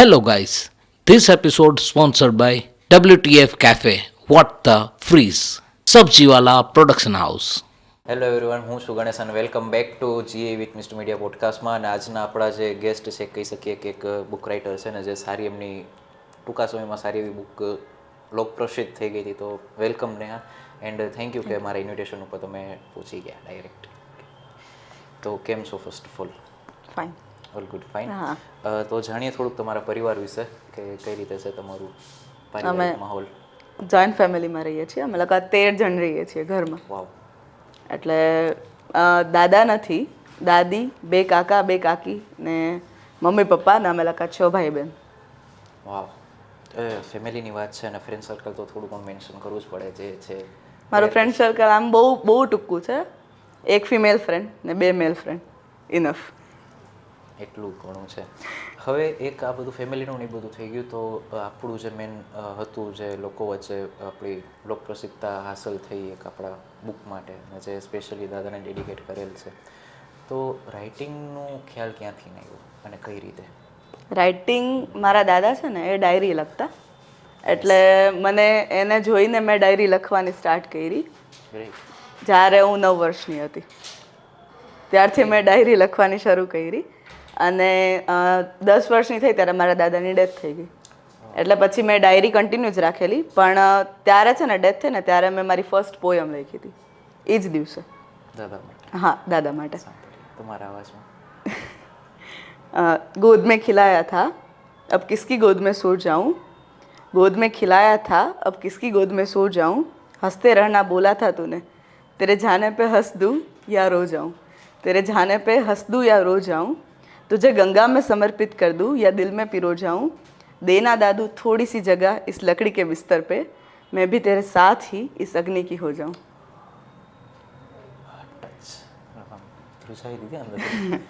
Hello guys, this episode sponsored by WTF Cafe, What the Freeze, Sabjiwala Production House. Hello everyone, હું છું ગણેશ અને welcome back to જીએ with mister media પોડકાસ્ટમાં. અને આજના આપણા જે ગેસ્ટ છે કહી શકીએ કે એક બુક રાઇટર છે ને જે સારી એમની ટૂંકા સમયમાં સારી એવી બુક લોકપ્રસિદ્ધ થઈ ગઈ હતી. તો welcome Neha, and thank you કે મારા ઇન્વિટેશન ઉપર તમે પહોંચી ગયા ડાયરેક્ટ. તો કેમ છો first of all? Fine. All good, fine. તો જાણીએ થોડુંક તમારા પરિવાર વિશે કે કઈ રીતે છે તમારું પારિવારિક માહોલ. જોઈન્ટ ફેમિલીમાં રહીએ છીએ અમે લોકો 13 જણ રહીએ છીએ ઘરમાં. વાવ. એટલે દાદા નથી, દાદી, 2 કાકા 2 કાકી ને મમ્મી પપ્પા ને અમે લોકો 6 ભાઈ બહેન. વાવ. ફેમિલીની વાત છે અને ફ્રેન્ડ સર્કલ તો થોડું પણ મેન્શન કરવું જ પડે. જે છે મારું ફ્રેન્ડ સર્કલ આમ બહુ ટૂંકું છે. 1 ફિમેલ ફ્રેન્ડ ને 2 મેલ ફ્રેન્ડ, ઇનફ. એટલું ઘણું છે. હવે એક આ બધું ફેમિલીનું ને બધું થઈ ગયું, તો આપણું જે મેન હતું, જે લોકો વચ્ચે આપણી લોકપ્રસિદ્ધતા હાંસલ થઈ એક આપણા બુક માટે, અને જે સ્પેશિયલી દાદાને ડેડિકેટ કરેલ છે, તો રાઇટિંગનો ખ્યાલ ક્યાંથી આવ્યો અને કઈ રીતે? રાઇટિંગ મારા દાદા છે ને એ ડાયરી લખતા, એટલે મને એને જોઈને મેં ડાયરી લખવાની સ્ટાર્ટ કરી. જ્યારે હું 9 વર્ષની હતી ત્યારથી મેં ડાયરી લખવાની શરૂ કરી. અને 10 વર્ષની થઈ ત્યારે મારા દાદાની ડેથ થઈ ગઈ. એટલે પછી મેં ડાયરી કન્ટિન્યુ જ રાખેલી. પણ ત્યારે છે ને ડેથ થઈ ને ત્યારે મેં મારી ફર્સ્ટ પોયમ લખી હતી એ જ દિવસે. દાદા માટે? હા, દાદા માટે. તમારા અવાજમાં गोद में खिलाया था अब किसकी गोद में सो जाऊं, गोद में खिलाया था अब किसकी गोद में सो जाऊं, हंसते रहना बोला था तूने, तेरे जाने पे हंस दूं या रो जाऊं, तेरे जाने पे हंस दूं या रो जाऊं, तुझे गंगा में समर्पित कर दूं या दिल में पिरो जाऊं, देना दादू थोड़ी सी जगह इस लकड़ी के बिस्तर पे, मैं भी तेरे साथ ही इस अग्नि की हो जाऊं.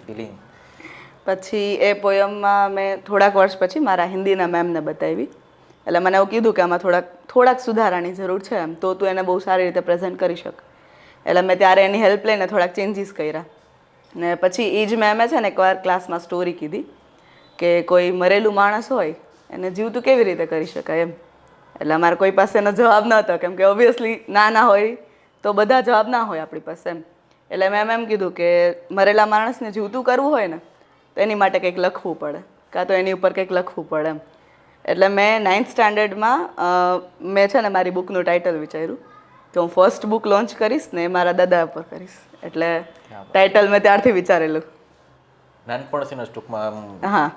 ફિલિંગ. પછી એ પોયમમાં મેં થોડાક વર્ષ પછી મારા હિન્દીના મેમને બતાવી. એટલે મને એવું કીધું કે આમાં થોડાક સુધારાની જરૂર છે, એમ તો તું એને બહુ સારી રીતે પ્રેઝન્ટ કરી શક. એટલે મેં ત્યારે એની હેલ્પ લઈને થોડાક ચેન્જીસ કર્યા. ને પછી એ જ મેમે છે ને એકવાર ક્લાસમાં સ્ટોરી કીધી કે કોઈ મરેલું માણસ હોય એને જીવતું કેવી રીતે કરી શકાય એમ. એટલે અમારે કોઈ પાસે એનો જવાબ ન હતો, કેમ કે ઓબ્વિયસલી ના હોય તો બધા જવાબ ના હોય આપણી પાસે એમ. એટલે મેમ એમ કીધું કે મરેલા માણસને જીવતું કરવું હોય ને તો એની માટે કંઈક લખવું પડે, કાં તો એની ઉપર કંઈક લખવું પડે એમ. એટલે મેં 9th સ્ટાન્ડર્ડમાં મેં છે ને મારી બુકનું ટાઇટલ વિચાર્યું કે હું ફર્સ્ટ બુક લોન્ચ કરીશ ને એ મારા દાદા ઉપર કરીશ. એટલે ટાઇટલ મેં ત્યારથી વિચારેલું. નાનપણથી જ ટૂંકમાં હા,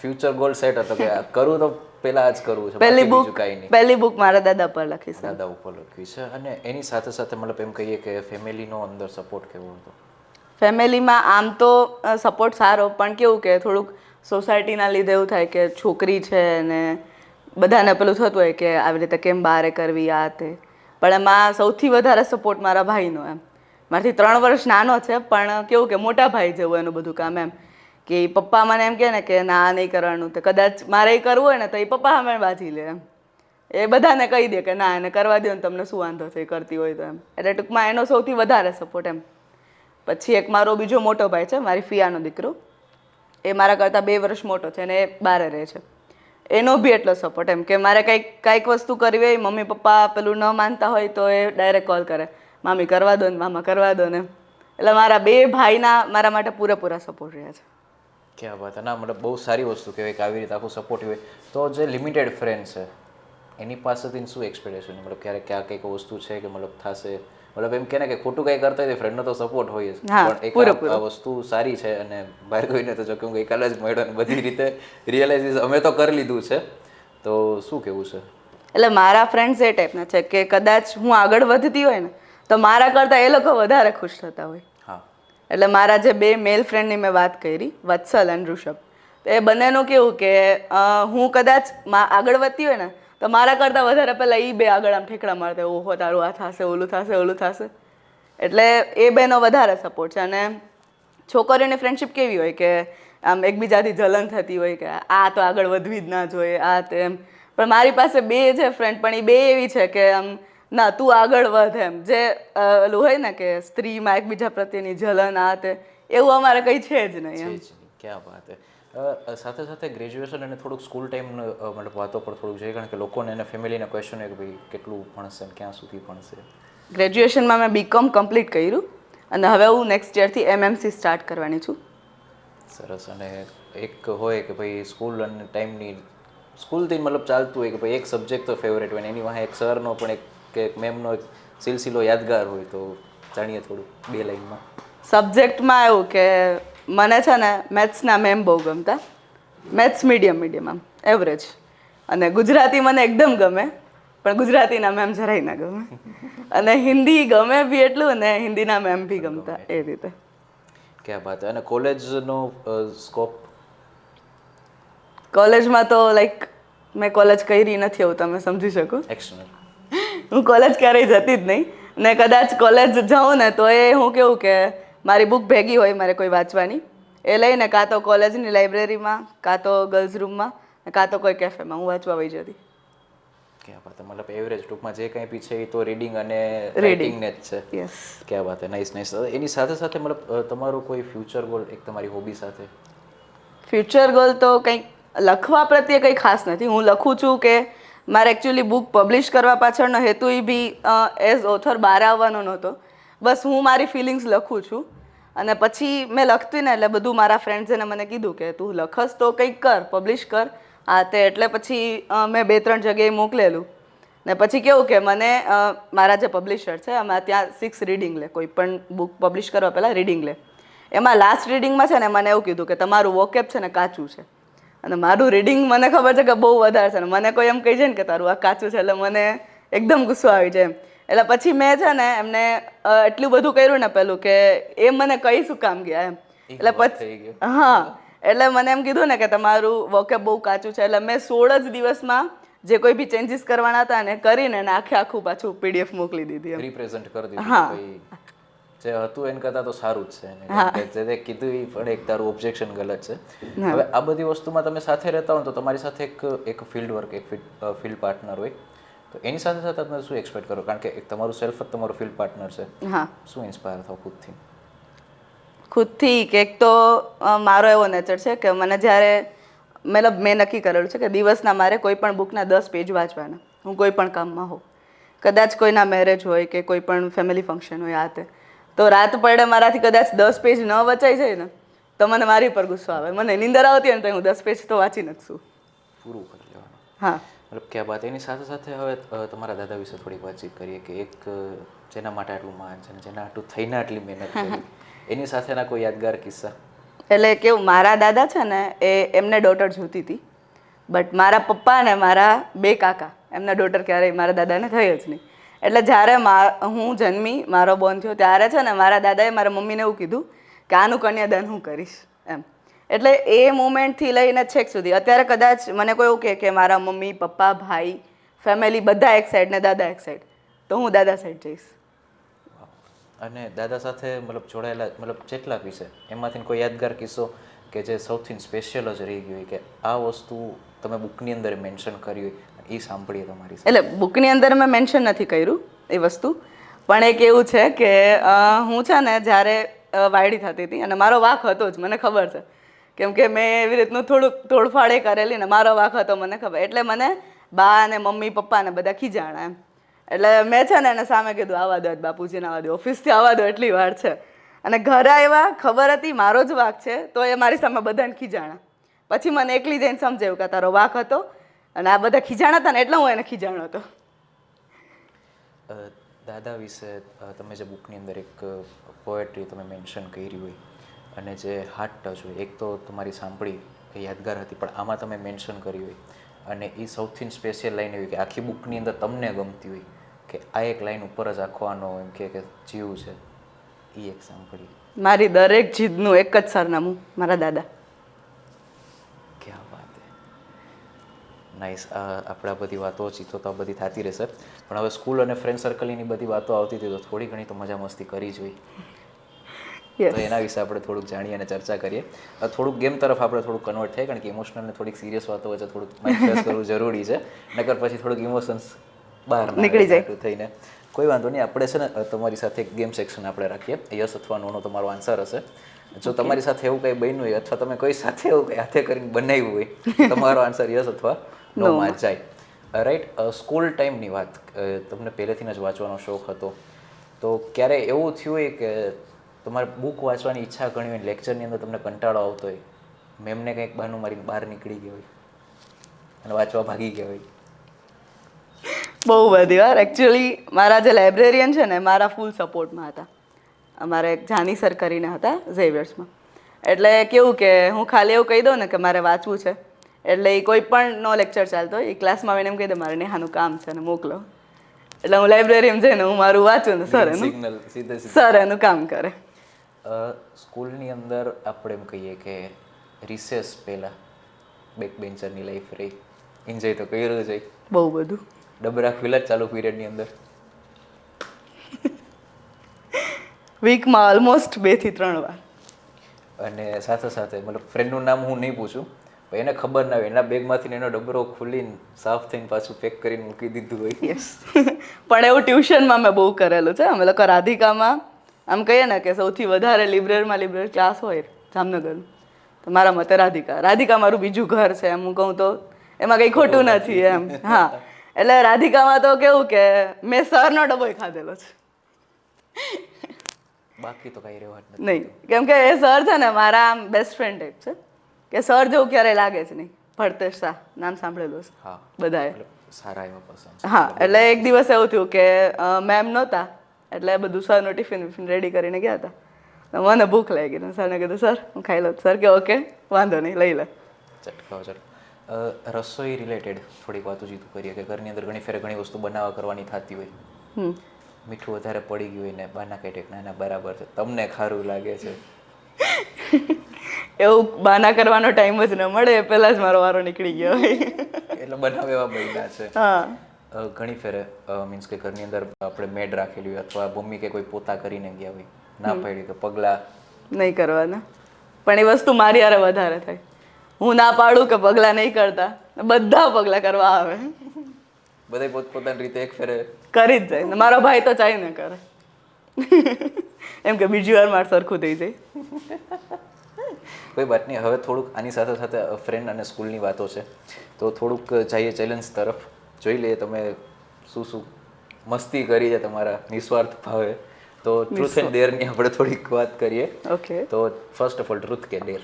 ફ્યુચર ગોલ સેટ હતો કે કરું તો પહેલા જ કરવું છે, બીજું કાંઈ નહીં. પહેલી બુક મારા દાદા પર લખી છે. દાદા ઉપર લખી છે. અને એની સાથે સાથે મતલબ એમ કહીએ કે ફેમિલીનો અંદર સપોર્ટ કેવો હતો? ફેમિલીમાં આમ તો સપોર્ટ સારો, પણ કેવું કે થોડુંક સોસાયટીના લીધે એવું થાય કે છોકરી છે ને બધાને પેલું થતું હોય કે આવી રીતે કેમ બારે કરવી આ તે. પણ એમાં સૌથી વધારે સપોર્ટ મારા ભાઈનો એમ. મારાથી 3 વર્ષ નાનો છે, પણ કેવું કે મોટા ભાઈ જેવું એનું બધું કામ એમ. કે પપ્પા મને એમ કહે ને કે ના નહીં કરવાનું, તો કદાચ મારે એ કરવું હોય ને તો એ પપ્પા સામે બાજી લે એમ. એ બધાને કહી દે કે ના એને કરવા દો ને, તમને શું વાંધો છે એ કરતી હોય તો એમ. એટલે ટૂંકમાં એનો સૌથી વધારે સપોર્ટ એમ. પછી એક મારો બીજો મોટો ભાઈ છે, મારી ફિયાનો દીકરો. એ મારા કરતાં 2 વર્ષ મોટો છે અને એ બહાર રહે છે. એનો બી એટલો સપોર્ટ એમ કે મારે કાંઈક વસ્તુ કરવી હોય, મમ્મી પપ્પા પેલું ન માનતા હોય તો એ ડાયરેક્ટ કોલ કરે, મામી કરવા દો ને, મામા કરવા દો ને. એટલે મારા 2 ભાઈના મારા માટે પૂરેપૂરા સપોર્ટ રહ્યા છે. ક્યાં વાત! ના મતલબ બહુ સારી વસ્તુ કહેવાય કે આવી રીતે આખું સપોર્ટિવ હોય. તો જે લિમિટેડ ફ્રેન્ડ છે એની પાસેથી શું એક્સપેક્ટેશન? મતલબ ક્યારેક ક્યાં કંઈક વસ્તુ છે કે મતલબ થશે, મતલબ એમ કે ને કે ખોટું કંઈ કરતા હોય ફ્રેન્ડનો તો સપોર્ટ હોય જ, પણ એક આ વસ્તુ સારી છે. અને બહાર કોઈને તો જો કે હું ગઈકાલે જ મળ્યો ને બધી રીતે રિયલાઇઝ અમે તો કરી લીધું છે, તો શું કેવું છે? એટલે મારા ફ્રેન્ડ્સ એ ટાઈપના છે કે કદાચ હું આગળ વધતી હોય ને તો મારા કરતાં એ લોકો વધારે ખુશ થતા હોય. હા. એટલે મારા જે 2 મેલ ફ્રેન્ડની મેં વાત કરી, વત્સલ અને ઋષભ, તો એ બંનેનું કેવું કે હું કદાચ આગળ વધતી હોય ને તો મારા કરતાં વધારે પહેલાં એ 2 આગળ આમ ઠેકડા મારતા, ઓહો તારું આ થશે, ઓલું થશે, ઓલું થશે. એટલે એ બેનો વધારે સપોર્ટ છે. અને છોકરીઓની ફ્રેન્ડશિપ કેવી હોય કે આમ એકબીજાથી જલન થતી હોય કે આ તો આગળ વધવી જ ના જોઈએ આ તેમ. પણ મારી પાસે 2 છે ફ્રેન્ડ, પણ એ 2 એવી છે કે આમ ના તું આગળ વધ એમ. જે ઓલું હોય ને કે સ્ત્રીમાં એકબીજા પ્રત્યેની જલન આ તે, એવું અમારે કંઈ છે જ નહીં એમ. ક્યાં વાત છે! સાથે સાથે ગ્રેજ્યુએશન અને થોડુંક સ્કૂલ ટાઈમનો મતલબ વાતો પર થોડુંક જોઈએ, કારણ કે લોકોને અને ફેમિલીના ક્વેશ્ચન હોય કે ભાઈ કેટલું ભણશે ને ક્યાં સુધી ભણશે. ગ્રેજ્યુએશનમાં મેં બીકોમ કમ્પ્લીટ કર્યું અને હવે હું નેક્સ્ટ યરથી એમએમસી સ્ટાર્ટ કરવાની છું. સરસ. અને એક હોય કે ભાઈ સ્કૂલ અને ટાઈમની સ્કૂલથી મતલબ ચાલતું હોય કે ભાઈ એક સબ્જેક્ટ તો ફેવરેટ હોય ને એની વાંહે એક સરનો પણ એક કે મેમનો એક સિલસિલો યાદગાર હોય, તો જાણીએ થોડું 2 લાઈનમાં. સબ્જેક્ટમાં એવું કે મને છે ને મેથ્સના મેમ બહુ ગમતા. મેથ્સ મીડિયમ આમ એવરેજ, અને ગુજરાતી મને એકદમ ગમે પણ ગુજરાતીના મેમ જરાય ના ગમે, અને હિન્દી ગમે બી એટલું ને હિન્દીના મેમ બી ગમતા, એ રીતે. ક્યાં વાત. અને કોલેજનો સ્કોપ? કોલેજમાં તો લાઈક મેં કોલેજ કરી નથી એવું તમે સમજી શકો. એક્સટર્નલ. હું કોલેજ ક્યારેય જતી જ નહીં, ને કદાચ કોલેજ જાઉં ને તો એ હું કેવું કે મારી બુક ભેગી હોય મારે કોઈ વાંચવાની, એ લઈને કાં તો કોલેજની લાઇબ્રેરીમાં, કાં તો ગર્લ્સ રૂમમાં, કાં તો કોઈ કેફેમાં હું વાંચવા વહી જતી. ક્યાં વાત. મતલબ એવરેજ ટૂંકમાં જે કંઈ બી છે એ તો રીડિંગ અને Reading. રાઇટિંગને જ છે. યસ. ક્યાં વાત. Nice nice. એની સાથે સાથે મતલબ તમારો કોઈ ફ્યુચર ગોલ એક તમારી હોબી સાથે? ફ્યુચર ગોલ તો કંઈક લખવા પ્રત્યે કંઈ ખાસ નથી. હું લખું છું કે મારે એકચ્યુઅલી બુક પબ્લિશ કરવા પાછળનો હેતુ એ બી એઝ ઓથર બહાર આવવાનો નહોતો. બસ હું મારી ફિલિંગ્સ લખું છું, અને પછી મેં લખતી ને એટલે બધું મારા ફ્રેન્ડ્સે મને કીધું કે તું લખસ તો કંઈક કર, પબ્લિશ કર આ તે. એટલે પછી મેં 2-3 જગ્યાએ મોકલેલું, ને પછી કેવું કે મને મારા જે પબ્લિશર છે એમાં ત્યાં 6 રીડિંગ લે, કોઈ પણ બુક પબ્લિશ કરવા પહેલાં રીડિંગ લે. એમાં લાસ્ટ રીડિંગમાં છે ને મને એવું કીધું કે તમારું વોકેબ છે ને કાચું છે, અને મારું રીડિંગ મને ખબર છે કે બહુ વધારે છે, ને મને કોઈ એમ કહી જાય ને કે તારું આ કાચું છે એટલે મને એકદમ ગુસ્સો આવી જાય એમ. એટલે પછી મેં છે ને એમને એટલું બધું કર્યું ને પેલું કે એ મને કઈ શું કામ ગયા એમ. એટલે પછી હા, એટલે મને એમ કીધું ને કે તમારું વોકેબ બહુ કાચું છે, એટલે મેં 16 જ દિવસમાં જે કોઈ બી ચેન્જીસ કરવાના હતા ને કરીને આખું પાછું પીડીએફ મોકલી દીધી એમ. રિપ્રેઝન્ટ કરી દીધું હા. કે ભાઈ જે હતું એને કરતાં તો સારું જ છે, અને જે તે કીધું એ પણ એક તારું ઓબ્જેક્શન ગલત છે. હવે આ બધી વસ્તુમાં તમે સાથે રહેતા હો તો તમારી સાથે એક ફિલ્ડ વર્ક, એક ફિલ્ડ પાર્ટનર હોય, તો એની સાથે સાથે તમે શું એક્સપેક્ટ કરો? કારણ કે એક તમારું સેલ્ફ જ તમારું ફિલ્ડ પાર્ટનર છે. હા, શું ઇન્સ્પાયર થાવ ખુદથી કે એક તો મારો એવો નેચર છે કે મને જ્યારે મતલબ મેં નક્કી કરેલું છે કે દિવસના મારે કોઈ પણ બુકના 10 પેજ વાંચવાના. હું કોઈ પણ કામમાં હોઉં, કદાચ કોઈના મેરેજ હોય કે કોઈ પણ ફેમિલી ફંક્શન હોય આ તે, તો રાત પડે મારાથી કદાચ 10 પેજ ન વચાઈ જાય ને તો મને મારી પર ગુસ્સો આવે. મને નીંદર આવતી હોય ને તો હું 10 પેજ તો વાંચી નથી છું. પૂરું કરી લેવાનું. હા, મતલબ ક્યાં વાત. એની સાથે સાથે હવે તમારા દાદા વિશે થોડીક વાતચીત કરીએ કે એક જેના માટે આટલું માન છે ને જેના આટલું થઈને આટલી મહેનત કરી, એની સાથેના કોઈ યાદગાર કિસ્સા? એટલે કેવું, મારા દાદા છે ને એમને ડોટર જોતી હતી, બટ મારા પપ્પા ને મારા 2 કાકા એમના ડોટર ક્યારેય મારા દાદાને થઈ જ નહીં. એટલે જ્યારે હું જન્મી, મારો બોર્ન થયો ત્યારે છે ને મારા દાદાએ મારા મમ્મીને એવું કીધું કે આનું કન્યાદાન હું કરીશ એમ. એટલે એ મોમેન્ટથી લઈને છેક સુધી અત્યારે કદાચ મને કોઈ એવું કહે કે મારા મમ્મી પપ્પા ભાઈ ફેમિલી બધા એક સાઈડ ને દાદા એક સાઈડ, તો હું દાદા સાઈડ જઈશ. અને દાદા સાથે મતલબ જોડાયેલા મતલબ જેટલા વિશે એમાંથી કોઈ યાદગાર કિસ્સો કે જે સૌથી સ્પેશિયલ જ રહી ગયું હોય કે આ વસ્તુ તમે બુકની અંદર મેન્શન કરી હોય એ સાંભળીએ તમારી સાથે? એટલે બુકની અંદર મેં મેન્શન નથી કર્યું એ વસ્તુ, પણ એક એવું છે કે હું છે ને જ્યારે વાયડી થતી હતી અને મારો વાંક હતો જ, મને ખબર છે, કેમ કે મેં એવી રીતનું થોડુંક તોડફાડે કરેલી ને મારો વાંક હતો મને ખબર. એટલે મને બા અને મમ્મી પપ્પા ને બધા ખીજાણા એમ. એટલે મેં છે ને એને સામે કીધું આવવા દો બાપુજીને, આવવા દો, ઓફિસથી આવવા દો, એટલી વાર છે. અને ઘરે આવ્યા, ખબર હતી મારો જ વાંક છે, તો એ મારી સામે બધાને ખીજાણા. પછી મને એકલી જઈને સમજાયું કે તારો વાંક હતો અને આ બધા ખીજાણા હતા ને એટલે હું એને ખીજાણો હતો. દાદા વિશે તમે જે બુકની અંદર એક પોએટ્રી તમે મેન્શન કરી હોય અને જે હાર્ટ ટચ હોય, એક તો તમારી સાંભળી એ યાદગાર હતી, પણ આમાં તમે મેન્શન કરી હોય અને એ સૌથી સ્પેશિયલ લાઈન એવી કે આખી બુકની અંદર તમને ગમતી હોય કે આ એક લાઈન ઉપર જ આખો આનો એમ કે જીવ છે, એ એક સાંભળી? મારી દરેક જીદનું એક જ સરનામું, મારા દાદા. ક્યાં વાત હે. નાઇસ. આપણે આ બધી વાતો ચીતો તો આ બધી થતી રહેશે, પણ હવે સ્કૂલ અને ફ્રેન્ડ સર્કલની બધી વાતો આવતી હતી તો થોડી ઘણી તો મજા મસ્તી કરી જ હોય, તો એના વિશે આપણે થોડુંક જાણીએ અને ચર્ચા કરીએ. થોડુંક ગેમ તરફ આપણે થોડુંક કન્વર્ટ થાય, કારણ કે ઇમોશનલ ને થોડીક સિરિયસ વાતો વચ્ચે થોડુંક માઇન્ડ ફ્રેશ કરવું જરૂરી છે, નકર પછી થોડુંક ઇમોશન્સ બહાર નીકળી જાય થઈને. કોઈ વાંધો નહીં, આપણે છે ને તમારી સાથે એક ગેમ સેક્શન આપણે રાખીએ. યસ અથવા નોનો તમારો આન્સર હશે. જો તમારી સાથે એવું કંઈ બન્યું હોય અથવા તમે કોઈ સાથે એવું કંઈ હાથે કરીને બનાવ્યું હોય, તમારો આન્સર યસ અથવા નોમાં જાય. રાઈટ. સ્કૂલ ટાઈમની વાત, તમને પહેલેથી જ વાંચવાનો શોખ હતો, તો ક્યારે એવું થયું હોય કે તમારે બુક વાંચવાની ઈચ્છા ઘણી હોય, લેક્ચરની અંદર તમને કંટાળો આવતો હોય, મેમને કંઈક બહાનું મારીને બહાર નીકળી ગયો હોય અને વાંચવા ભાગી ગયા હોય? બહુ બધી વાર. એકચ્યુઅલી મારા જે લાઇબ્રેરિયન છે ને મારા ફૂલ સપોર્ટમાં હતા. અમારે એક જાની સર કરીને હતા ઝેવિયર્સમાં. એટલે કેવું કે હું ખાલી એવું કહી દઉં ને કે મારે વાંચવું છે, એટલે એ કોઈ પણ નો લેક્ચર ચાલતો હોય એ ક્લાસમાં આવીને એમ કહી દે મારે નેહાનું કામ છે ને મોકલો. એટલે હું લાઇબ્રેરીમાં જઈને હું મારું વાંચું ને સર એનું સિગ્નલ સીધે સર એનું કામ કરે. સ્કૂલની અંદર આપણે એમ કહીએ કે રિસેસ પહેલાં બેક બેન્ચરની લાઈફ રહી, એન્જોય તો કર્યું જ. બહુ બધું. ડબરા ખુલ્લા જ ચાલુ પીરિયડની અંદર? વીકમાં ઓલમોસ્ટ 2 થી 3 વાર. અને સાથે સાથે મતલબ ફ્રેન્ડનું નામ હું નહીં પૂછું, પણ એને ખબર ના હોય, એના બેગમાંથી એનો ડબરો ખુલીને સાફ થઈને પાછું પેક કરીને મૂકી દીધું હોય. યસ. પણ એવું ટ્યુશનમાં મેં બહુ કરેલું છે. અમે લોકો રાધિકામાં આમ કહીએ ને કે સૌથી વધારે લિબરલ ક્લાસ હોય જામનગરનું, તો મારા મતે રાધિકા મારું બીજું ઘર છે એમ હું કહું તો એમાં કંઈ ખોટું નથી એમ. હા, એટલે રાધિકામાં તો કેવું કે મેં સરનો ડબ્બોય ખાધેલો છે. બાકી તો કઈ રહેવા જ નહીં, કેમ કે એ સર છે ને મારા આમ બેસ્ટ ફ્રેન્ડ ટાઈપ છે, કે સર જેવું ક્યારેય લાગે જ નહીં. ભરતેશ શાહ નામ સાંભળેલું છે હા, બધાએ. સારા એવા પસંદ. હા, એટલે એક દિવસ એવું થયું કે મેમ નહોતા, એટલે બધું સરનું ટિફિન રેડી કરીને ગયા હતા. મને ભૂખ લાગી ગઈ, સરને કીધું સર હું ખાઈ લઉં. સર કે ઓકે વાંધો નહીં લઈ લે. ચટકાઓ ચલો. રસોઈ રિલેટેડ થોડીક વાતો જીતું કરીએ કે ઘરની અંદર ઘણી ફેરે ઘણી વસ્તુ બનાવવા કરવાની થતી હોય, મીઠું વધારે પડી ગયું હોય ને બાના કાઢે ના ના બરાબર છે, તમને ખારું લાગે છે, એવું બાના કરવાનો ટાઈમ જ ન મળે, પહેલા જ મારો વારો નીકળી ગયો હોય એટલે બનાવે એવા બન્યા છે. હા, ઘણી ફેરે મીન્સ કે ઘરની અંદર આપણે મેડ રાખેલી હોય અથવા મમ્મી કે કોઈ પોતા કરીને ગયા હોય, ના પાડી કે પગલાં નહીં કરવાના, પણ એ વસ્તુ મારી હારે વધારે થાય. હું ના પાડું કે પગલાં નહીં કરતા, બધા પગલાં કરવા આવે, બધા પોતપોતાની રીતે એક ફેરે કરી જ જાય. મારો ભાઈ તો ચાઈ ન કરે એમ કે બીજી વાર મારે સરખું થઈ જાય. કોઈ વાત નહીં. હવે થોડુંક આની સાથે સાથે ફ્રેન્ડ અને સ્કૂલની વાતો છે, તો થોડુંક જઈએ ચેલેન્જ તરફ. જોઈ લઈએ તમે શું શું મસ્તી કરી છે તમારા નિસ્વાર્થ ભાવે. તો ટ્રુથ એન્ડ ડેરની આપણે થોડીક વાત કરીએ. ઓકે, તો ફર્સ્ટ ઓફ ઓલ ટ્રુથ કે ડેર?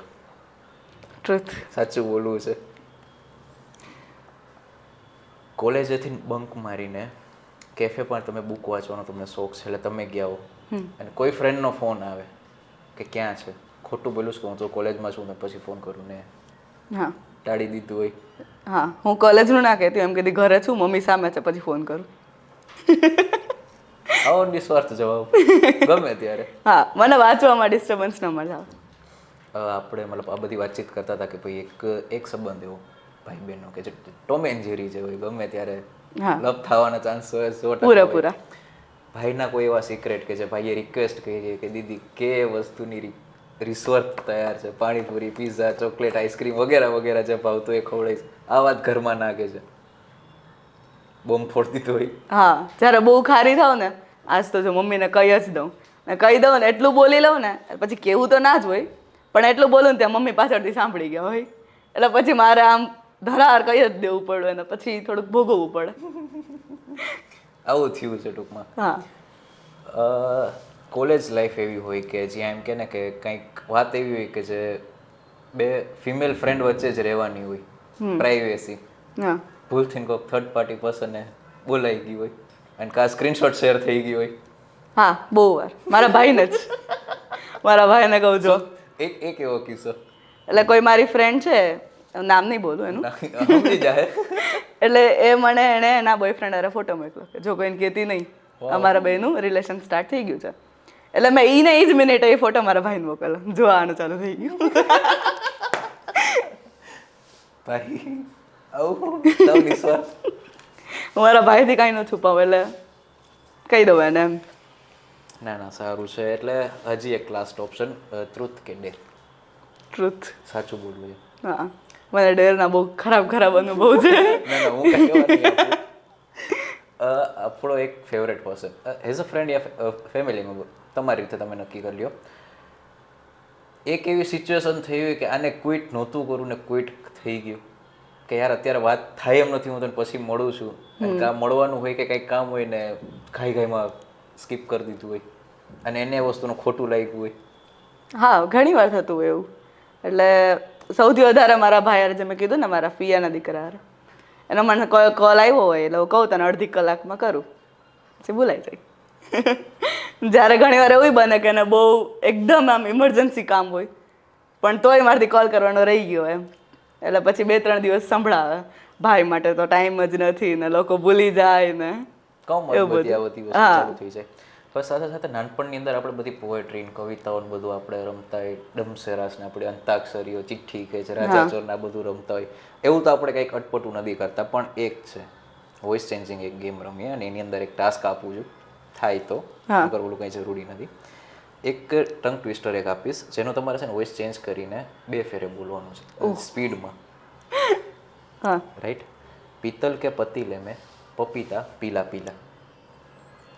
ટ્રુથ. સાચું બોલવું છે. કોલેજેથી બંક મારીને કેફે પણ તમે બુક વાંચવાનો તમને શોખ છે એટલે તમે ગયા હો અને કોઈ ફ્રેન્ડનો ફોન આવે કે ક્યાં છે, ખોટું બોલું છું કે હું તો કોલેજમાં છું ને પછી ફોન કરું ને, હા ટાળી દીધું હોય? હા, હું કોલેજનું ના કહેતી, એમ કીધી ઘરે છું મમ્મી સામે છે પછી ફોન કરું. આવો નિસ્વાર્થ જવાબ ગમે ત્યારે. હા, મને વાંચવામાં ડિસ્ટર્બન્સ ન મળે. આપણે મતલબ આ બધી વાતચીત કરતા હતા કે ભાઈ એક સંબંધ એવો ભાઈ બહેનનો કે જે ટોમ એન્ડ જેરી જે હોય, ગમે ત્યારે લપ થવાના ચાન્સ હોય 100%. પૂરેપૂરા. ભાઈના કોઈ એવા સિક્રેટ કે જે ભાઈએ રિક્વેસ્ટ કરી કે દીદી કે વસ્તુની રિશ્વત તૈયાર છે, પાણીપુરી, પીઝા, ચોકલેટ, આઈસ્ક્રીમ વગેરે વગેરે જે ભાવતું એ ખવડાવીશ, આ વાત ઘરમાં નાખે છે, બોમ્બ ફોડી દીધો હોય? હા, જ્યારે બહુ ખારી થાવ ને, આજ તો જો મમ્મીને કહી જ દઉં ને કહી દઉં ને એટલું બોલી લઉં ને, પછી કેવું તો ના જ હોય પણ એટલું બોલું ને ત્યાં મમ્મી પાછળથી સાંભળી ગયા હોય, એટલે પછી મારે આમ ધરાર કહી જ દેવું પડે ને પછી થોડુંક ભોગવવું પડે. આવું થયું છે ટૂંકમાં. હા, કોલેજ લાઈફ એવી હોય કે જ્યાં એમ કે ને કે કંઈક વાત એવી હોય કે જે બે ફિમેલ ફ્રેન્ડ વચ્ચે જ રહેવાની હોય, પ્રાઇવેસી. હા, ભૂલથી કોઈક થર્ડ પાર્ટી પર્સનને બોલાઈ ગઈ હોય અને કા સ્ક્રીનશોટ શેર થઈ ગઈ હોય. હા, બહુ વાર મારા ભાઈને જ મારા ભાઈને કહું છો એક એવો કિસ્સો, એટલે કોઈ મારી ફ્રેન્ડ છે, નામ નહીં બોલું એનું, સમજી જાય, એટલે એ મને એણે એના બોયફ્રેન્ડ હારે ફોટો મોકલ્યો કે જો કોઈને કહેતી નહીં, અમારા બેનું રિલેશન સ્ટાર્ટ થઈ ગયું છે. એટલે મેં ઈને એ જ મિનિટ એ ફોટો મારા ભાઈને મોકલ્યો, જો આનું ચાલુ થઈ ગયું. ભાઈ આવું સાવ નિસ્વાર્થ. મારા ભાઈથી કાંઈ ન છુપાવું એટલે કહી દઉં એને એમ. ના ના, સારું છે. એટલે હજી એક લાસ્ટ ઓપ્શન, ટ્રુથ કે ડેર? ટ્રુથ. સાચું બોલવું છે. હા, મને ડેરના બહુ ખરાબ અનુભવ છે. ના ના, હું કઈ કહેવા નહીં આપું. આપણો એક favourite person as a friend yeah family member તમારી રીતે તમે નક્કી કરી લ્યો એક એવી સિચ્યુએશન થઈ હોય કે આને ક્વિટ નહોતું કરવું ને ક્વિટ થઈ ગયું કે યાર અત્યારે વાત થાય એમ નથી હું તને પછી મળું છું અને કાં મળવાનું હોય કે કંઈક કામ હોય ને ઘાઈમાં સ્કીપ કરી દીધું હોય અને એને એ વસ્તુનું ખોટું લાગ્યું હોય. હા, ઘણી વાર થતું હોય એવું. એટલે સૌથી વધારે મારા ભાઈ જે મેં કીધું ને મારા ફિયાના દીકરા હારે. એનો મને કોલ આવ્યો હોય એટલે હું કહું તને અડધી કલાકમાં કરું પછી ભૂલાઈ જાય. જ્યારે ઘણી વાર એવું બને કે એને બહુ એકદમ આમ ઇમરજન્સી કામ હોય પણ તોય મારાથી કોલ કરવાનો રહી ગયો એમ એટલે પછી 2-3 દિવસ સંભળાવે ભાઈ માટે તો ટાઈમ જ નથી ને લોકો ભૂલી જાય ને કમ બધી આ બધી વસ્તુ ચાલુ થઈ જાય. પણ સાથે સાથે નાનપણની અંદર આપણે બધી પોએટ્રી ને કવિતાઓ ને બધું આપણે રમતા હોય ડમસેરાસ ને આપણે અંતાક્ષરીઓ ચિઠ્ઠી કે છે રાજા ચોર ને આ બધું રમતા હોય એવું તો આપણે કંઈક અટપટું નથી કરતા પણ એક છે વોઇસ ચેન્જિંગ એક ગેમ રમીએ અને એની અંદર એક ટાસ્ક આપું છું થાય તો નકર ઓલું કંઈ જરૂરી નથી. એક ટંગ ટ્વિસ્ટર એક આપીશ જેનો તમારે છે ને વોઇસ ચેન્જ કરીને 2 ફેરે બોલવાનું છે સ્પીડમાં. રાઈટ. પિત્તલ કે પતીલે મેં પપીતા પીલા પીલા.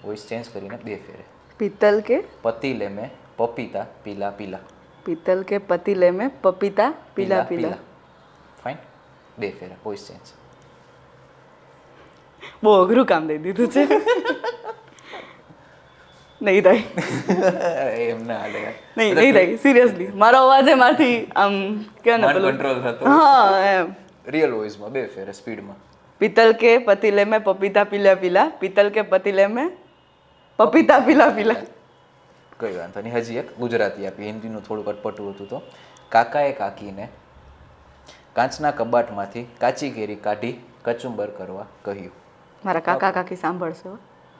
વોઇસ ચેન્જ કરીને 2 ફેરે. પિત્તલ કે પતીલે મેં પપીતા પીલા પીલા. પિત્તલ કે પતીલે મેં પપીતા પીલા પીલા. ફાઇન. 2 ફેરે વોઇસ ચેન્જ. બહુ અઘરું કામ દઈ દીધું છે. નહીં થાય એમ ના હાલે યાર. નહીં થાય સિરિયસલી મારો અવાજ એમાંથી આમ કે ને પેલું કંટ્રોલ થતો. હા એમ રિયલ વોઇસમાં 2 ફેરે સ્પીડમાં. પિત્તલ કે પતીલે મેં પપીતા પીલા પીલા. પિત્તલ કે પતીલે મેં પપીતા પીલા પીલા. કઈ વાંધો નહીં. હજી એક ગુજરાતી આપી હિન્દીનું થોડુંક અટપટું હતું તો કાકાએ કાકીને કાચના કબાટમાંથી કાચી કેરી કાઢી કચુંબર કરવા કહ્યું. મારા કાકા કાકી સાંભળશો.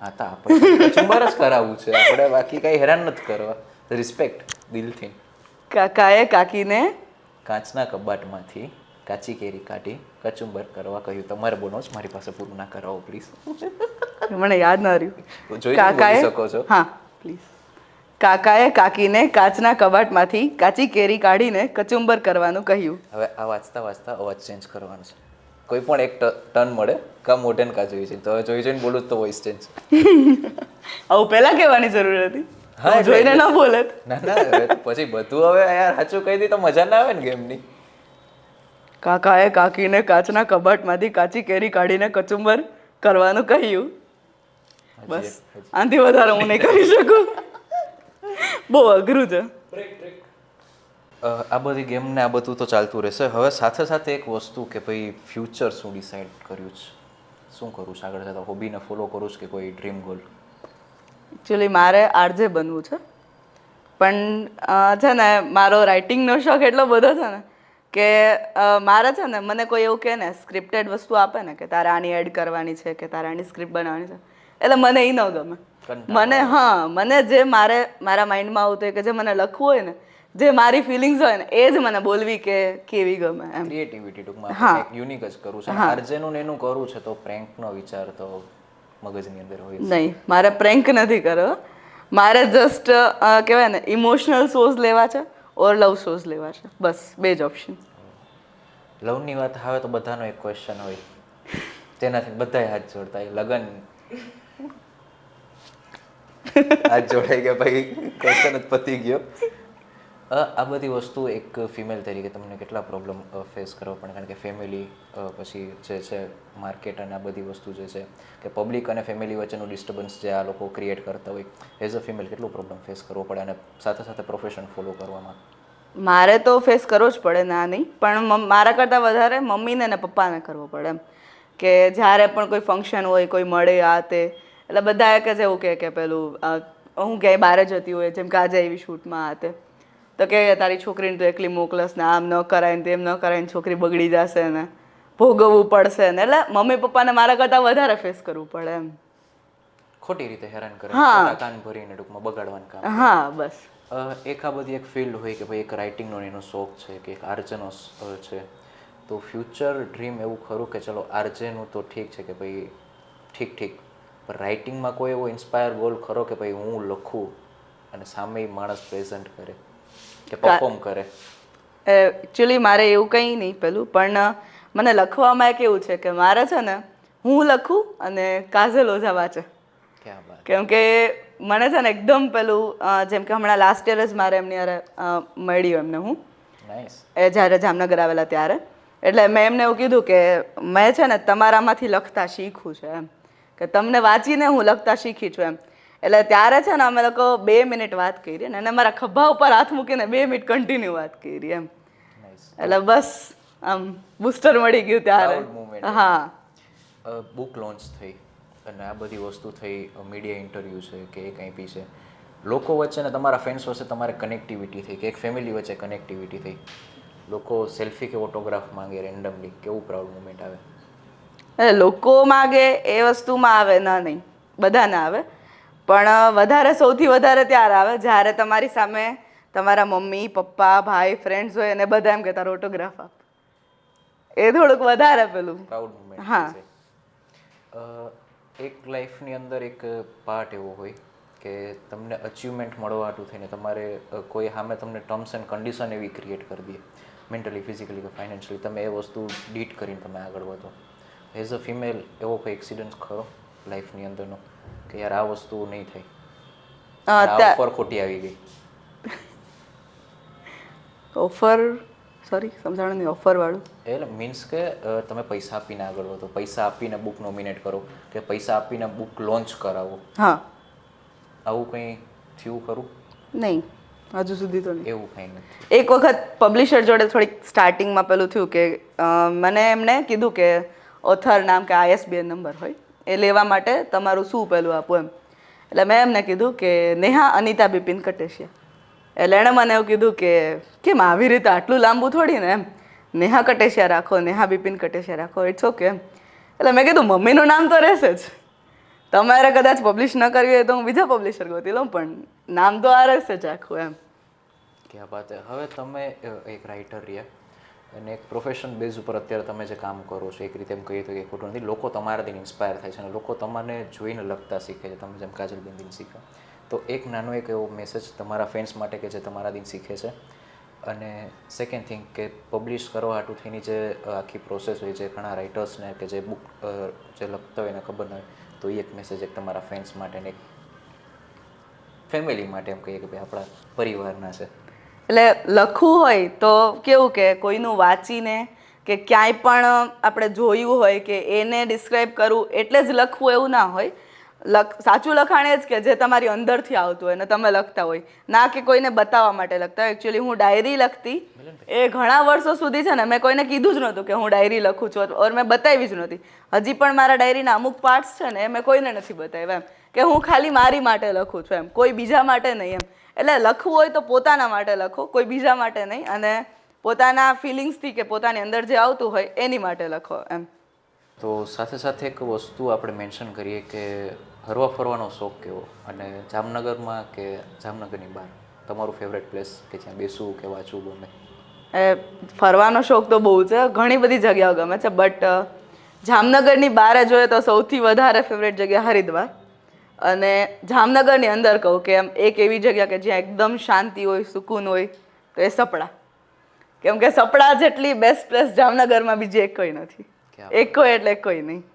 હા તો આપણે કચુંબર જ કરાવવું છે આપણે બાકી કઈ હેરાન નથી કરવા. રિસ્પેક્ટ દિલથી. કાકાએ કાકીને કાચના કબાટમાંથી કાચી કેરી કાઢી કચુંબર કરવા કહ્યું. તમારે બોલો જ મારી પાસે પૂરું ના કરાવો પ્લીઝ. મને યાદ ન રહ્યું. જોઈ બોલી શકો છો. હા પ્લીઝ. કાકાએ કાકીને કાચના કબાટમાંથી કાચી કેરી કાઢીને કચુંબર કરવાનું કહ્યું. હવે આ વાંચતા વાંચતા અવાજ ચેન્જ કરવાનો છે. કોઈ પણ એક ટર્ન મળે કા મોઢે ને કા જોઈ છે તો હવે જોઈ જોઈને બોલું તો વોઇસ ચેન્જ. આવું પહેલા કહેવાની જરૂર હતી. હા જોઈને ન બોલે. ના ના પછી બધું હવે યાર સાચું કહી દી તો મજા ના આવે ને ગેમની. કાકાએ કાકીને કાચના કબાટમાંથી કાચી કેરી કાઢીને કચુંબર કરવાનું કહ્યું. બસ આનાથી વધારે હું નહીં કરી શકું. બહુ અઘરું છે. આ બધી ગેમને આ બધું તો ચાલતું રહેશે. હવે સાથે સાથે એક વસ્તુ કે ભાઈ ફ્યુચર શું ડિસાઈડ કર્યું છે, શું કરું છે આગળ જતા, હોબીને ફોલો કરું છું કે કોઈ ડ્રીમ ગોલ? એકચ્યુઅલી મારે આરજે બનવું છે પણ છે ને મારો રાઇટિંગનો શોખ એટલો બધો છે ને કે મારે છે ને મને કોઈ એવું કહે ને સ્ક્રિપ્ટેડ વસ્તુ આપે ને કે તારે આની એડ કરવાની છે કે તારે આની સ્ક્રિપ્ટ બનાવવાની છે એટલે મને એ ન ગમે. મને જે મારા માઇન્ડમાં આવતું હોય કે જે મને લખવું હોય ને જે મારી ફિલિંગ્સ હોય ને એ જ મને બોલવી કે કેવી ગમે એમ. ક્રિએટિવિટી ટૂંકમાં યુનિક જ કરું છે. આરજેનું ને એનું કરું છે તો પ્રેન્કનો વિચાર તો મગજની અંદર હોય નહીં. મારે પ્રેન્ક નથી કરવો. મારે જસ્ટ કહેવાય ને ઇમોશનલ શોઝ લેવા છે ઓર લવ શોઝ લેવા છે. બસ 2 જ ઓપ્શન. લવની વાત આવે તો બધાનો એક ક્વેશ્ચન હોય જેનાથી બધાય હાથ જોડતા હોય. લગન હાથ જોડાઈ ગયા ભાઈ, ક્વેશ્ચન જ પતી ગયો. આ બધી વસ્તુ એક ફિમેલ તરીકે તમને કેટલા પ્રોબ્લેમ ફેસ કરવા પડે? કારણ કે ફેમિલી પછી જે છે માર્કેટ અને આ બધી વસ્તુ જે છે કે પબ્લિક અને ફેમિલી વચ્ચેનું ડિસ્ટર્બન્સ જે આ લોકો ક્રિએટ કરતા હોય, એઝ અ ફિમેલ કેટલો પ્રોબ્લેમ ફેસ કરવો પડે અને સાથે સાથે પ્રોફેશન ફોલો કરવામાં? મારે તો ફેસ કરવો જ પડે, ના નહીં, પણ મારા કરતાં વધારે મમ્મીને ને પપ્પાને કરવો પડે એમ કે જ્યારે પણ કોઈ ફંક્શન હોય, કોઈ મળે આ તે, એટલે બધા એક જ એવું કે પેલું હું ક્યાંય બહાર જતી હોય જેમ કે આજે એવી શૂટમાં આ તે તો કે તારી છોકરીને તો એકલી મોકલસ ને આમ ન કરાય ને તેમ ન કરાય ને છોકરી બગડી જશે ને ભોગવવું પડશે ને એટલે મમ્મી પપ્પાને મારા કરતાં વધારે ફેસ કરવું પડે એમ. ખોટી રીતે હેરાન કરે, કાન ભરીને ટૂંકમાં બગાડવાનું કામ. હા બસ. એક આ બધી એક ફિલ્ડ હોય કે ભાઈ એક રાઇટિંગનો એનો શોખ છે કે એક આરજેનો છે, તો ફ્યુચર ડ્રીમ એવું ખરું કે ચલો આરજેનું તો ઠીક છે કે ભાઈ ઠીક પણ રાઇટિંગમાં કોઈ એવો ઇન્સ્પાયર ગોલ ખરો કે ભાઈ હું લખું અને સામે માણસ પ્રેઝન્ટ કરે કે પરફોર્મ કરે? એકચ્યુઅલી મારે એવું કંઈ નહીં પેલું, પણ મને લખવામાં કેવું છે કે મારે છે ને હું લખું અને કાજલ ઓઝા વાંચે. ક્યાં બાત. કેમ કે મને છે ને એકદમ પેલું જેમ કે હમણાં લાસ્ટ યર જ મારે એમની યારે મળ્યું એમને હું નાઇસ. એ જ્યારે જામનગર આવેલા ત્યારે. એટલે મેં એમને એવું કીધું કે મેં છે ને તમારામાંથી લખતા શીખું છે એમ, કે તમને વાંચીને હું લખતા શીખી છું એમ. એટલે ત્યારે છે ને અમે લોકો 2 મિનિટ વાત કરી ને એને મારા ખભા ઉપર હાથ મૂકીને 2 મિનિટ કન્ટિન્યુ વાત કરી એમ. નાઇસ. એટલે બસ આમ બુસ્ટર મળી ગયું ત્યારે. Proud moment. હા. બુક લોન્ચ થઈ અને આ બધી વસ્તુ થઈ, મીડિયા ઇન્ટરવ્યૂ છે કે એ કંઈ બી છે, લોકો વચ્ચે ને તમારા ફ્રેન્ડ્સ વચ્ચે તમારે કનેક્ટિવિટી થઈ કે એક ફેમિલી વચ્ચે કનેક્ટિવિટી થઈ, લોકો સેલ્ફી કે ઓટોગ્રાફ માંગે રેન્ડમલી, કેવું પ્રાઉડ મુમેન્ટ આવે? એટલે લોકો માગે એ વસ્તુમાં આવે ના નહીં, બધાને આવે, પણ વધારે સૌથી વધારે ત્યારે આવે જ્યારે તમારી સામે તમારા મમ્મી પપ્પા ભાઈ ફ્રેન્ડ્સ હોય અને બધા એમ કે તારો ઓટોગ્રાફ આપ. એ થોડુંક વધારે પેલું. પ્રાઉડ મુમેન્ટ હા. છે. એક લાઈફની અંદર એક પાર્ટ એવો હોય કે તમને અચીવમેન્ટ મળવાતું થઈને તમારે કોઈ સામે તમને ટર્મ્સ એન્ડ કન્ડિશન એવી ક્રિએટ કરી દે, મેન્ટલી ફિઝિકલી કે ફાઇનાન્શિયલી, તમે એ વસ્તુ ડીટ કરીને તમે આગળ વધો. એઝ અ ફિમેલ એવો કોઈ એક્સિડન્ટ ખરો લાઈફની અંદરનો કે યાર આ વસ્તુ નહીં થઈ, આ ઓફર ખોટી આવી ગઈ? ઓફર સોરી સમજાણું નહીં, ઓફર વાળું એટલે મીન્સ કે તમે પૈસા આપીને આગળ વધો, પૈસા આપીને બુક નોમિનેટ કરો કે પૈસા આપીને બુક લોન્ચ કરાવો, હા આવું કંઈ થયું ખરું? નહીં હજુ સુધી તો નહીં. એવું કંઈ નથી. એક વખત પબ્લિશર જોડે થોડીક સ્ટાર્ટિંગમાં પેલું થયું કે મને એમણે કીધું કે ઓથર નામ કે ISBN નંબર હોય એ લેવા માટે તમારું શું પેલું આપું એમ. એટલે મેં એમને કીધું કે નેહા અનિતા બિપિન કટેશિયા. એટલે એણે મને એવું કીધું કે કેમ આવી રીતે આટલું લાંબુ થોડી ને એમ, નેહા કટેશિયા રાખો, નેહા બિપિન કટેશિયા રાખો, ઇટ્સ ઓકે એમ. એટલે મેં કીધું મમ્મીનું નામ તો રહેશે જ, તમારે કદાચ પબ્લિશ ન કરવી હોય તો હું બીજા પબ્લિશર ગોતી લઉં, પણ નામ તો આ રહેશે જ આખું એમ. ક્યાં વાત છે. હવે તમે એક રાઇટર રહ્યા અને એક પ્રોફેશન બેઝ ઉપર અત્યારે તમે જે કામ કરો છો, એક રીતે એમ કહીએ તો કે ખોટું નથી, લોકો તમારાથી ઇન્સ્પાયર થાય છે અને લોકો તમને જોઈને લખતા શીખે છે, તમે જેમ કાજલબેનથી શીખા. તો એક નાનો એક એવો મેસેજ તમારા ફ્રેન્ડ્સ માટે કે જે તમારાથી શીખે છે, અને સેકન્ડ થિંગ કે પબ્લિશ કરવા હાટું થઈને જે આખી પ્રોસેસ હોય, જે ઘણા રાઇટર્સને કે જે બુક જે લખતા હોય એને ખબર ન હોય, તો એ એક મેસેજ એક તમારા ફ્રેન્ડ્સ માટે ને એક ફેમિલી માટે એમ કહીએ કે ભાઈ આપણા પરિવારના છે. એટલે લખવું હોય તો કેવું કે કોઈનું વાંચીને કે ક્યાંય પણ આપણે જોયું હોય કે એને ડિસ્ક્રાઇબ કરવું એટલે જ લખવું એવું ના હોય. સાચું લખાણ એ જ કે જે તમારી અંદરથી આવતું હોય ને તમે લખતા હોય, ના કે કોઈને બતાવવા માટે લખતા હોય. એકચ્યુઅલી હું ડાયરી લખતી એ ઘણા વર્ષો સુધી છે ને મેં કોઈને કીધું જ નહોતું કે હું ડાયરી લખું છું, ઓર મેં બતાવી જ નહોતી. હજી પણ મારા ડાયરીના અમુક પાર્ટ્સ છે ને એ મેં કોઈને નથી બતાવ્યા એમ, કે હું ખાલી મારી માટે લખું છું એમ, કોઈ બીજા માટે નહીં એમ. એટલે લખવું હોય તો પોતાના માટે લખો, કોઈ બીજા માટે નહીં, અને પોતાના ફિલિંગ્સથી કે પોતાની અંદર જે આવતું હોય એની માટે લખો એમ. તો સાથે સાથે એક વસ્તુ આપણે મેન્શન કરીએ કે હરવા ફરવાનો શોખ કેવો, અને જામનગરમાં કે જામનગરની બહાર તમારું ફેવરેટ પ્લેસ કે જ્યાં બેસવું કે વાંચવું ગમે? ફરવાનો શોખ તો બહુ છે, ઘણી બધી જગ્યાઓ ગમે છે, બટ જામનગરની બહાર જોઈએ તો સૌથી વધારે ફેવરેટ જગ્યા હરિદ્વાર. અને જામનગરની અંદર કહું કે એમ એક એવી જગ્યા કે જ્યાં એકદમ શાંતિ હોય, સુકૂન હોય, તો એ સપડા. કેમ કે સપડા જેટલી બેસ્ટ પ્લેસ જામનગરમાં બીજી એક કોઈ નથી, એક કોઈ એટલે એક કોઈ નહીં.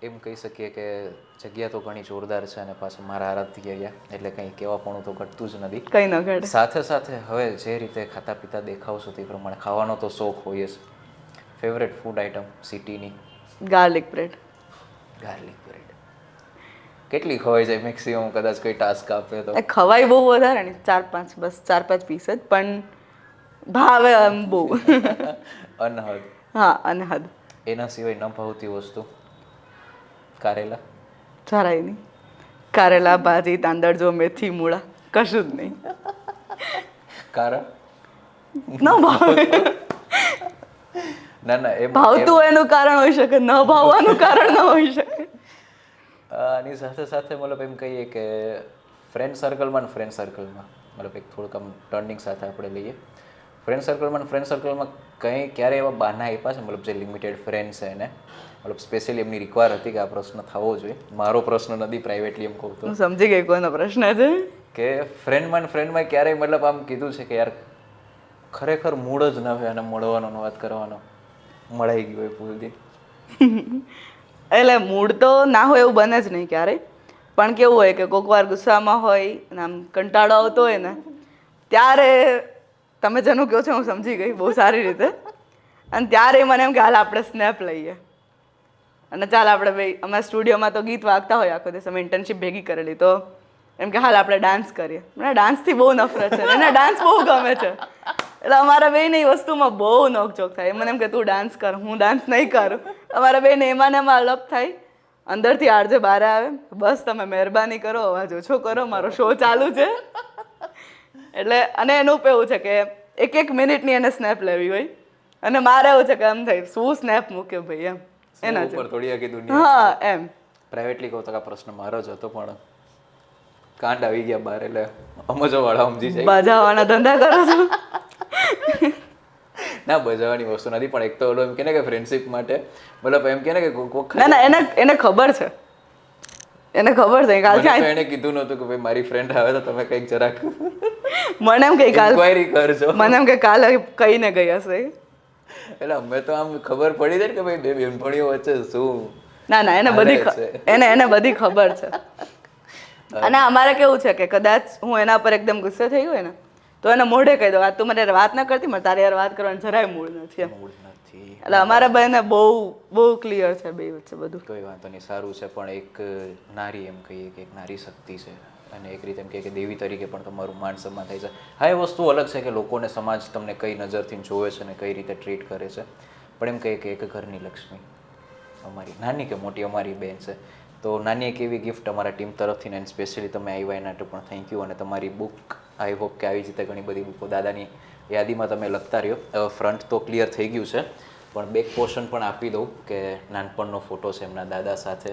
એમ કહી શકીએ કે જગ્યા તો ઘણી જોરદાર છે અને પાછું મારા આરાધ્ય એરિયા, એટલે કંઈ કહેવાપણું તો ઘટતું જ નથી. કંઈ ન ઘટે. સાથે સાથે હવે જે રીતે ખાતા પીતા દેખાવ છો તે પ્રમાણે ખાવાનો તો શોખ હોય જ. ફેવરેટ ફૂડ આઇટમ સિટીની? Garlic bread. ગાર્લિક બ્રેડ કેટલી ખવાઈ જાય મેક્સિમમ? કદાચ કોઈ ટાસ્ક આપે તો ખવાય બહુ વધારે નહીં, 4-5 બસ 4-5 પીસ જ, પણ ભાવે આમ બહુ. અનહદ. હા અનહદ. એના સિવાય ન ભાવતી વસ્તુ? કારેલા? જરાય નહીં. કારેલા ભાજી, તાંદળજો, મેથી, મૂળા કશું જ નહીં. કારણ? ન ભાવે. ના ના, એ ભાવતું એનું કારણ હોઈ શકે, ન ભાવવાનું કારણ ન હોઈ શકે. આની સાથે સાથે મતલબ એમ કહીએ કે ફ્રેન્ડ સર્કલમાં મતલબ એક થોડુંક આમ ટર્નિંગ સાથે આપણે લઈએ. ફ્રેન્ડ સર્કલમાં કંઈ ક્યારે એવા બહાના આપ્યા છે મતલબ જે લિમિટેડ ફ્રેન્ડ છે એને મતલબ સ્પેશિયલી એમની રિક્વાયર હતી કે આ પ્રશ્ન થવો જોઈએ? મારો પ્રશ્ન નથી, પ્રાઇવેટલી એમ કહું તો. હું સમજી ગઈ કોનો પ્રશ્ન છે. કે ફ્રેન્ડમાં ક્યારેય મતલબ આમ કીધું છે કે યાર ખરેખર મૂડ જ ન હોય અને મળવાનો વાત કરવાનો, મળાઈ ગયું હોય પૂરું દિન? એટલે મૂડ તો ના હોય એવું બને જ નહીં ક્યારેય, પણ કેવું હોય કે કોઈક વાર ગુસ્સામાં હોય અને આમ કંટાળો આવતો હોય ને ત્યારે તમે જેનું કહો છો હું સમજી ગઈ બહુ સારી રીતે, અને ત્યારે મને એમ કે હાલ આપણે સ્નેપ લઈએ અને ચાલ આપણે ભાઈ અમે સ્ટુડિયોમાં તો ગીત વાગતા હોય આખો દિવસ, અમે ઇન્ટર્નશીપ ભેગી કરેલી, તો એમ કે હાલ આપણે ડાન્સ કરીએ. મને ડાન્સથી બહુ નફરત છે, એને ડાન્સ બહુ ગમે છે, એટલે અમારા બેને એ વસ્તુમાં બહુ નોકચોક થાય. મને એમ કે તું ડાન્સ કર, હું ડાન્સ નહીં કરું. અમારા બેને એમાં ને એમાં અલગ થાય, અંદરથી આરજે બહાર આવે, બસ તમે મહેરબાની કરો, અવાજ ઓછો કરો, મારો શો ચાલુ છે. એટલે અને એનું એવું છે કે એક મિનિટની એને સ્નેપ લેવી હોય, અને મારે એવું છે કે એમ થાય શું સ્નેપ મૂકે ભાઈ એમ એના ઉપર થોડી આખી દુનિયા. હા એમ પ્રાઇવેટલી કહું તો આ પ્રશ્ન મારો જ હતો, પણ કાંડ આવી ગયા બહાર એટલે અમજો વાળા સમજી જાય. બજાવવાના ધંધા કરો છો? ના, બજાવવાની વસ્તુ નથી, પણ એક તો ઓલો એમ કે ને કે ફ્રેન્ડશિપ માટે મતલબ એમ કે ને કે ના ના એને ખબર છે, એને ખબર છે કાલથી એને કીધું નહોતું કે ભાઈ મારી ફ્રેન્ડ આવે તો તમે કંઈક જરાક મને એમ કે કાલ ઇન્ક્વાયરી કરજો. મને એમ કે કાલે કહીને ગઈ હશે. એટલે અમે તો આમ ખબર પડી જાય કે ભાઈ બે બેનપણીઓ વચ્ચે શું. ના ના એને એને બધી ખબર છે. અને અમારે કેવું છે કે કદાચ હું એના પર એકદમ ગુસ્સે થઈ ગયો ને તો એને મોઢે કહી દઉં, આ તું મને વાત ના કરતી, મને તારી યાર વાત કરવાની જરાય મૂડ નથી એમ. એટલે અમારા બંને બહુ ક્લિયર છે બે વચ્ચે બધું. કોઈ વાંધો નહીં, સારું છે. પણ એક નારી એમ કહીએ કે એક નારી શક્તિ છે, અને એક રીતે એમ કહે કે દેવી તરીકે પણ તમારું માન સન્માન થાય છે. હા, એ વસ્તુ અલગ છે કે લોકોને સમાજ તમને કઈ નજરથી જોવે છે અને કઈ રીતે ટ્રીટ કરે છે, પણ એમ કહે કે એક ઘરની લક્ષ્મી અમારી નાની કે મોટી અમારી બેન છે. તો નાની એક એવી ગિફ્ટ અમારા ટીમ તરફથી ને સ્પેશિયલી તમે આવ્યા એના માટે પણ થેન્ક યુ. અને તમારી બુક આઈ હોપ કે આવી જ રીતે ઘણી બધી બુકો દાદાની યાદીમાં તમે લખતા રહ્યો. ફ્રન્ટ તો ક્લિયર થઈ ગયું છે, પણ બેક પોર્શન પણ આપી દઉં કે નાનપણનો ફોટો છે એમના દાદા સાથે.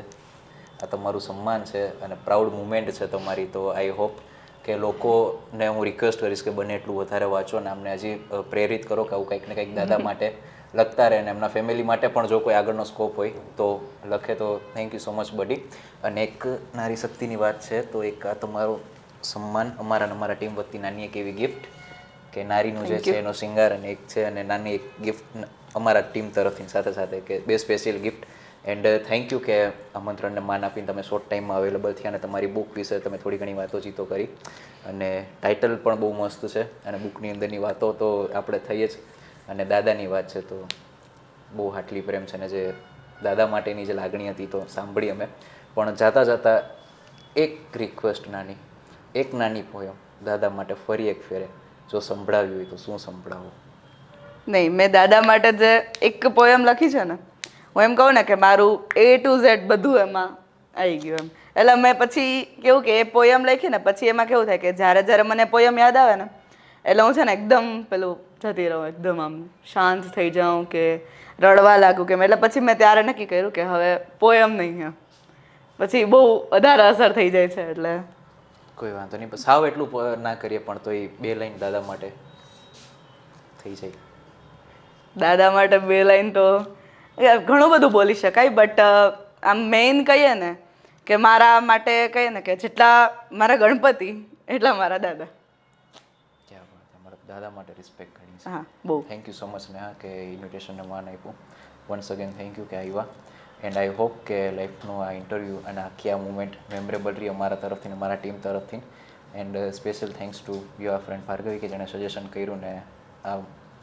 આ તમારું સન્માન છે અને પ્રાઉડ મુમેન્ટ છે તમારી. તો આઈ હોપ કે લોકોને હું રિક્વેસ્ટ કરીશ કે બને એટલું વધારે વાંચો અને અમને હજી પ્રેરિત કરો કે આવું કંઈક ને કંઈક દાદા માટે લખતા રહે, અને એમના ફેમિલી માટે પણ જો કોઈ આગળનો સ્કોપ હોય તો લખે. તો થેન્ક યુ સો મચ બડી. અને એક નારી શક્તિની વાત છે તો એક આ તમારું સન્માન અમારા ટીમ વતી નાની એક એવી ગિફ્ટ કે નારીનું જે છે એનો શિંગાર અને એક છે, અને નાની એક ગિફ્ટ અમારા ટીમ તરફથી સાથે સાથે કે બે special gift. And thank you કે આમંત્રણને માન આપીને તમે શોર્ટ ટાઈમમાં અવેલેબલ થયા અને તમારી બુક વિશે તમે થોડી ઘણી વાતોચીતો કરી. અને ટાઇટલ પણ બહુ મસ્ત છે, અને બુકની અંદરની વાતો તો આપણે થઈએ જ, અને દાદાની વાત છે તો બહુ હાટલી પ્રેમ છે. ને જે દાદા માટેની જે લાગણી હતી તો સાંભળી અમે. પણ જાતા જાતા એક રિક્વેસ્ટ, એક નાની પોયમ દાદા માટે ફરી એક ફેરે જો સંભળાવી હોય તો શું સંભળાવો? નહીં, મેં દાદા માટે જે એક પોયમ લખી છે ને, હું એમ કહું ને કે મારું A to Z બધું એમાં આવી ગયું એમ. એટલે મેં પછી કેવું કે એ પોયમ લખી ને પછી એમાં કેવું થાય કે જ્યારે મને પોયમ યાદ આવે ને એટલે હું છે ને એકદમ પેલું જતી રહું, એકદમ આમ શાંત થઈ જાઉં કે રડવા લાગું કે એટલે પછી મેં ત્યારે નક્કી કર્યું કે હવે પોયમ નહીં એમ, પછી બહુ વધારે અસર થઈ જાય છે. એટલે કોઈ વાંધો નહીં, સાવ એટલું ના કરીએ પણ તો એ 2 લાઈન દાદા માટે થઈ જાય. દાદા માટે 2 લાઈન તો ઘણું બધું બોલી શકાય, બટ આમ મેઇન કહીએ ને કે મારા માટે કહીએ ને કે જેટલા મારા ગણપતિ એટલા મારા દાદા. ક્યાં વાત, અમારા દાદા માટે રિસ્પેક્ટ ઘણી છે. હા, બહુ. Thank you so much Neha કે ઇન્વિટેશનને માન આપ્યું. વન્સ અગેન થેન્ક યુ કે આવ્યા. એન્ડ આઈ હોપ કે લાઈફનું આ ઇન્ટરવ્યૂ અને આખી આ મુમેન્ટ મેમરેબલ રહી અમારા તરફથી, અમારા ટીમ તરફથી. And special thanks to your friend Bhargavi કે જેણે સજેશન કર્યું ને આ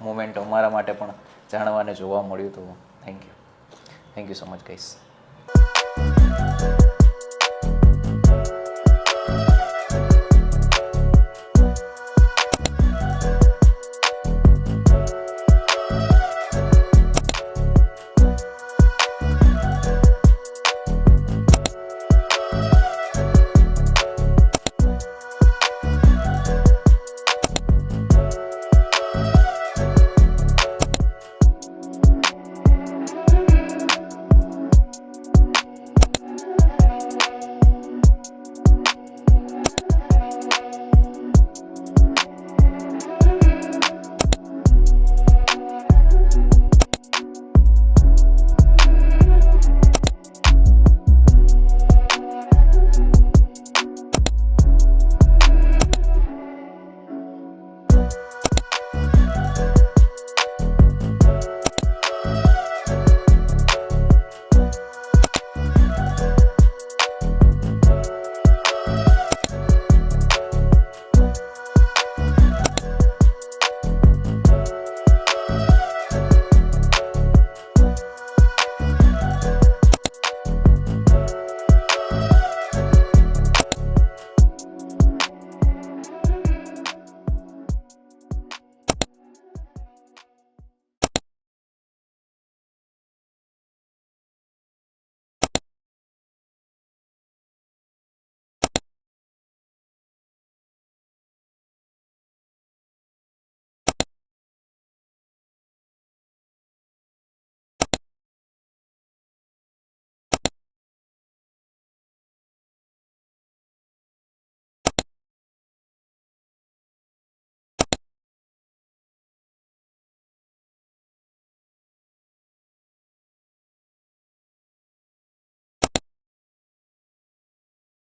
મુમેન્ટ અમારા માટે પણ જાણવાને જોવા મળ્યું. તો thank you so much guys.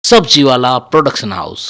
Sabjiwala production house.